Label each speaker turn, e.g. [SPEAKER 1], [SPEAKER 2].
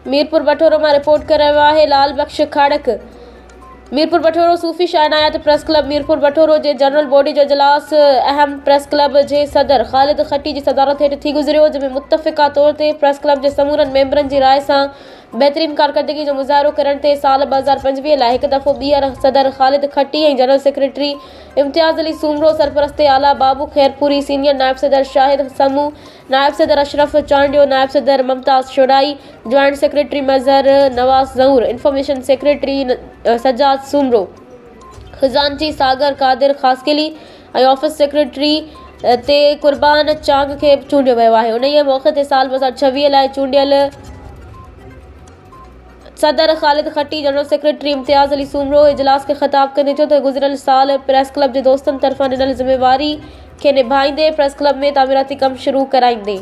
[SPEAKER 1] मीरपुर बठोरो में रिपोर्ट कर रहा है लाल बख्श खड़क। मीरपुर बठोरो सूफ़ी शायनायात प्रेस क्लब मीरपुर बठोरो के जनरल बॉडी जो इजलास अहम प्रेस क्लब के सदर ख़ालिद खट्टी की सदारत हेठ थी गुजरियो, जैमें मुत्तफ़िक़ा तौर ते प्रेस क्लब के समूरन मेंबरन की राय से बेहतरीन कारकर्दगी जो मुज़ाहरो करण ते साल 2025 लाइ एक दफ़ो ॿीहर सदर ख़ालिद खट्टी और जनरल सेक्रेटरी इम्तियाज़ अली सूमरो, सरपरस्त आला बाबू खैरपुरी, सीनियर नायब सदर शाहिद समू, नायब सदर अशरफ चांडियो, नायब सदर मुमताज़ शोडाई, जॉइंट सेक्रेटरी मजहर नवाज ज़हूर, इंफॉर्मेशन सेक्रेटरी सज्जाद सूमरो, खजानची सागर कादिर खासकिली और ऑफिस सेक्रेटरी ते कुर्बान चांग के चूंडियो वियो है। उन मौके ते साल 2026 लाइ चूंडियल सदर ख़ालिद खट्टी जनरल सेक्रेटरी इम्तियाज़ अली सूमरो इजलास के ख़िताब कंदे चयो त गुज़िरियल साल प्रेस क्लब के दोस्तन तरफ़ां ॾिनल ज़िम्मेवारी के निभाईंदे प्रेस क्लब में तामीराती कम शुरू कराईंदे।